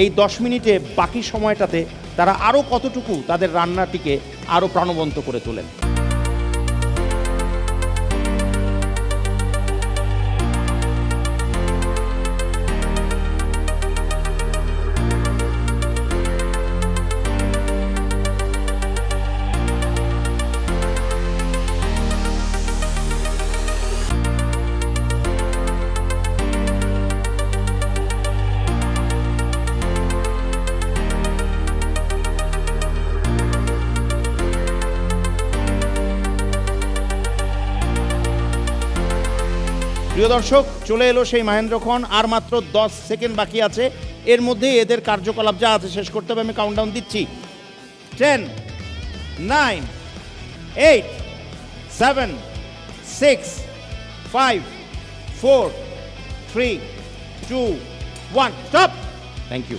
এই 10 মিনিটে বাকি সময়টাতে তারা আরও কতটুকু তাদের রান্নাটিকে আরও প্রাণবন্ত করে তোলেন। প্রিয় দর্শক, চলে এলো সেই মহেন্দ্রক্ষণ। আর মাত্র 10 সেকেন্ড বাকি আছে। এর মধ্যেই এদের কার্যকলাপ যা আছে শেষ করতে হবে। আমি কাউন্টডাউন দিচ্ছি। 10, 9, 8, 7, 6, 5, 4, 3, 2, 1, স্টপ। Thank you.